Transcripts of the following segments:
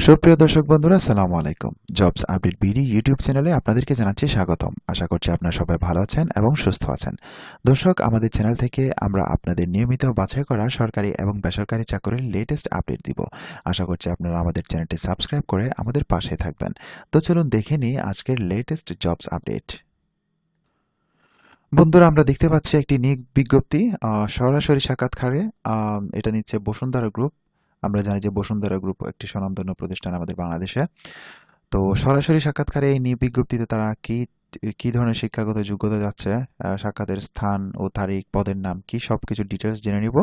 সুপ্রিয় দর্শক বন্ধুরা, আসসালামু আলাইকুম। জবস আপডেট বিডি ইউটিউব চ্যানেলে আপনাদেরকে জানাচ্ছি স্বাগতম। আশা করছি আপনারা সবাই ভালো আছেন এবং সুস্থ আছেন। দর্শক, আমাদের চ্যানেল থেকে আমরা আপনাদের নিয়মিত বাছাই করা সরকারি এবং বেসরকারি চাকরির লেটেস্ট আপডেট দিব। আশা করছি আপনারা আমাদের চ্যানেলটি সাবস্ক্রাইব করে আমাদের পাশে থাকবেন। তো চলুন দেখে নিই আজকের লেটেস্ট জবস আপডেট। বন্ধুরা, আমরা দেখতে পাচ্ছি একটি নিয়োগ বিজ্ঞপ্তি সরাসরি সাক্ষাৎকারে। এটা নিচ্ছে বসুন্ধরা গ্রুপ। আমরা জানি যে বসুন্ধরা গ্রুপ একটি স্বনামধন্য প্রতিষ্ঠান আমাদের বাংলাদেশে। তো সরাসরি সাক্ষাৎকারে এই নিয়োগ বিজ্ঞপ্তিতে তারা কি ধরনের শিক্ষাগত যোগ্যতা যাচ্ছে, সাক্ষাতের স্থান ও তারিখ, পদের নাম কি, সবকিছু ডিটেলস জেনে নিব।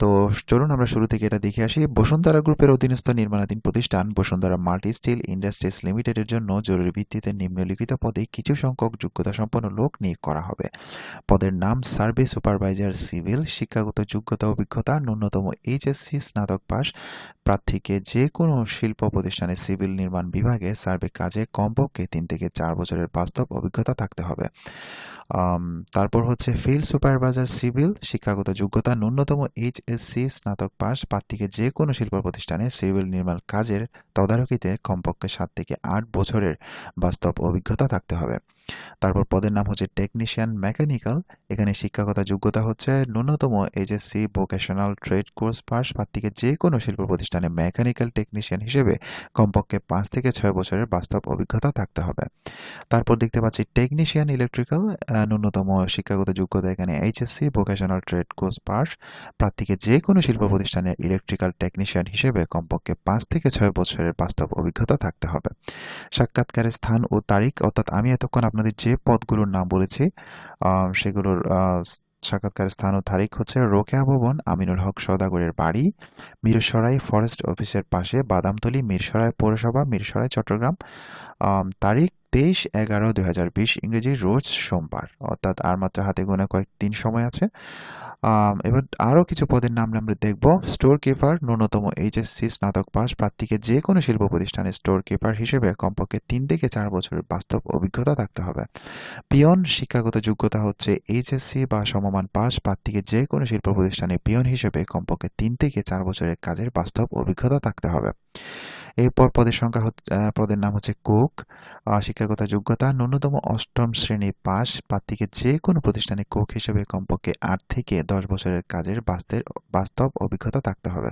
তো চলুন আমরা শুরু থেকে এটা দেখে আসি। বসুন্ধরা গ্রুপের অধীনস্থ নির্মাণাধীন প্রতিষ্ঠান বসুন্ধরা মাল্টি স্টিল ইন্ডাস্ট্রিজ লিমিটেডের জন্য জরুরি ভিত্তিতে নিম্নলিখিত পদে কিছু সংখ্যক যোগ্যতা সম্পন্ন লোক নিয়োগ করা হবে। পদের নাম সার্ভে সুপারভাইজার সিভিল। শিক্ষাগত যোগ্যতা অভিজ্ঞতা ন্যূনতম এইচএসসি স্নাতক পাস। প্রার্থীকে যে কোনো শিল্প প্রতিষ্ঠানে সিভিল নির্মাণ বিভাগে সার্ভে কাজে কমপক্ষে 3 থেকে 4 বছরের বাস্তব অভিজ্ঞতা থাকতে হবে। আম, তারপর হচ্ছে ফিল্ড সুপারভাইজার সিভিল। শিক্ষাগত যোগ্যতা ন্যূনতম এইচএসসি স্নাতক পাস। প্রার্থীকে যে কোনো শিল্প প্রতিষ্ঠানে সিভিল নির্মাণ কাজের তদারকিতে কমপক্ষে 7 থেকে 8 বছরের বাস্তব অভিজ্ঞতা থাকতে হবে। তারপর পদের নাম হচ্ছে টেকনিশিয়ান মেকানিক্যাল। এখানে শিক্ষাগত যোগ্যতা হচ্ছে ন্যূনতম HSC vocational trade course pass. প্রার্থীকে যে কোনো শিল্প প্রতিষ্ঠানে মেকানিক্যাল টেকনিশিয়ান হিসেবে কমপক্ষে 5 থেকে 6 বছরের বাস্তব অভিজ্ঞতা থাকতে হবে। তারপর দেখতে পাচ্ছি টেকনিশিয়ান ইলেকট্রিক্যাল। ন্যূনতম শিক্ষাগত যোগ্যতা এখানে HSC vocational trade course pass. প্রার্থীকে যে কোনো শিল্প প্রতিষ্ঠানে ইলেকট্রিক্যাল টেকনিশিয়ান হিসেবে কমপক্ষে 5 থেকে 6 বছরের বাস্তব অভিজ্ঞতা থাকতে হবে। সাক্ষাৎকারের স্থান ও তারিখ, অর্থাৎ আমি এতক্ষণ আপনাদের যে পদগুলোর নাম বলেছি সেগুলোর সাক্ষাৎকারের স্থান ও তারিখ হচ্ছে রোকেয়া ভবন, আমিনুল হক সওদাগরের বাড়ি, মিরসরাই ফরেস্ট অফিসের পাশে, বাদামতলী, মিরসরাই পৌরসভা, মিরসরাই, চট্টগ্রাম। তারিখ 23/11/2020, ইংরেজি রোজ সোমবার, অর্থাৎ আর মাত্র হাতে গোনা কয়েকদিন সময় আছে। এবার আরও কিছু পদের নাম আমরা দেখব। স্টোর কিপার, ন্যূনতম এইচএসসি স্নাতক পাস। প্রার্থীকে যে কোনো শিল্প প্রতিষ্ঠানে স্টোর কিপার হিসেবে কমপক্ষে 3 থেকে 4 বছরের বাস্তব অভিজ্ঞতা থাকতে হবে। পিয়ন, শিক্ষাগত যোগ্যতা হচ্ছে এইচএসসি বা সমমান পাস। প্রার্থীকে যে কোনো শিল্প প্রতিষ্ঠানে পিয়ন হিসেবে কমপক্ষে 3 থেকে 4 বছরের কাজের বাস্তব অভিজ্ঞতা থাকতে হবে। এরপর পদের নাম হচ্ছে কুক। শিক্ষাগত যোগ্যতা ন্যূনতম অষ্টম শ্রেণী পাস। প্রার্থীকে যে কোনো প্রতিষ্ঠানে কুক হিসেবে কমপক্ষে 8 থেকে 10 বছরের কাজের বাস্তব অভিজ্ঞতা থাকতে হবে।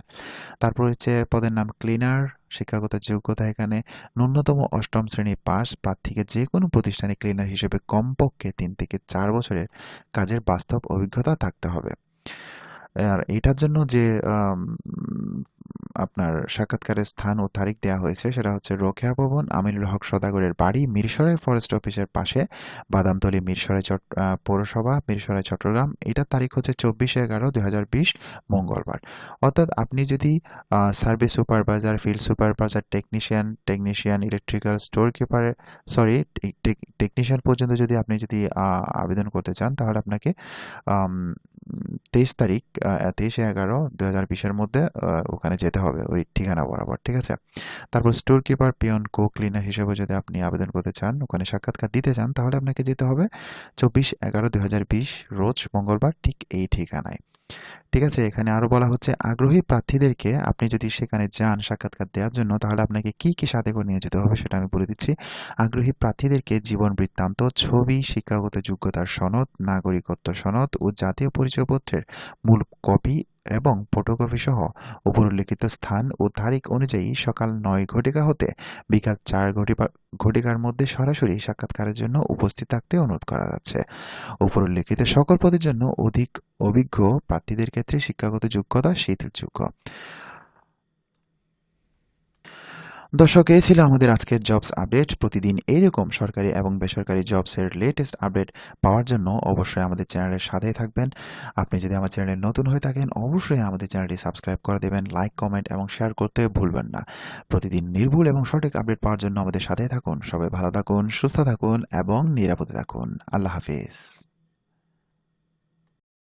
তারপর হচ্ছে পদের নাম ক্লিনার। শিক্ষাগত যোগ্যতা এখানে ন্যূনতম অষ্টম শ্রেণী পাস। প্রার্থীকে যে কোনো প্রতিষ্ঠানে ক্লিনার হিসেবে কমপক্ষে 3 থেকে 4 বছরের কাজের বাস্তব অভিজ্ঞতা থাকতে হবে। আর এটার জন্য যে আম, আপনার সাক্ষাৎকারের স্থান ও তারিখ দেওয়া হয়েছে সেটা হচ্ছে রোকেয়া ভবন, আমিনুল হক সওদাগরের বাড়ি, মিরসরাই ফরেস্ট অফিসের পাশে, বাদামতলী, মিরসরাই পৌরসভা, মিরসরাই, চট্টগ্রাম। এটার তারিখ হচ্ছে 24/11/2020, মঙ্গলবার। অর্থাৎ আপনি যদি survey supervisor, field supervisor, technician electrical, store keeper, sorry, technician পর্যন্ত যদি আপনি আবেদন করতে চান, তাহলে আপনাকে আম, 23 তারিখ, 23/11/2020 মধ্যে ওখানে যেতে হবে, ওই ঠিকানা বরাবর। ঠিক আছে? তারপর store keeper, peon, cook, cleaner হিসেবে যদি আপনি আবেদন করতে চান, ওখানে সাক্ষাৎকার দিতে চান, তাহলে আপনাকে যেতে হবে 24/11/2020, রোজ মঙ্গলবার, ঠিক এই ঠিকানায়। ঠিক আছে? এখানে আরো বলা হচ্ছে আগ্রহী প্রার্থীদেরকে আপনি যদি সেখানে যান সাক্ষাৎকার দেওয়ার জন্য, তাহলে আপনাকে কি কি সাথে করে নিয়ে যেতে হবে সেটা আমি বলে দিচ্ছি। আগ্রহী প্রার্থীদেরকে জীবন বৃত্তান্ত, ছবি, শিক্ষাগত যোগ্যতার সনদ, নাগরিকত্ব সনদ ও জাতীয় পরিচয়পত্রের মূল কপি এবং ফটোকপি সহ উপরিল্লিখিত স্থান ও তারিখ অনুযায়ী সকাল 9 ঘটিকা হতে বিকাল 4 ঘটিকার মধ্যে সরাসরি সাক্ষাৎকারের জন্য উপস্থিত থাকতে অনুরোধ করা যাচ্ছে। উপরিল্লিখিত সকল পদের জন্য অধিক অভিজ্ঞ প্রার্থীদের ক্ষেত্রে শিক্ষাগত যোগ্যতা শিথিলযোগ্য। দর্শক, এই ছিল আমাদের আজকের জবস আপডেট। প্রতিদিন এইরকম সরকারি এবং বেসরকারি জবসের লেটেস্ট আপডেট পাওয়ার জন্য অবশ্যই আমাদের চ্যানেলের সাথেই থাকবেন। আপনি যদি আমার চ্যানেলে নতুন হয়ে থাকেন, অবশ্যই আমাদের চ্যানেলটি সাবস্ক্রাইব করে দেবেন, লাইক, কমেন্ট এবং শেয়ার করতে ভুলবেন না। প্রতিদিন নির্ভুল এবং সঠিক আপডেট পাওয়ার জন্য আমাদের সাথেই থাকুন। সবাই ভালো থাকুন, সুস্থ থাকুন এবং নিরাপদে থাকুন। আল্লাহ হাফিজ।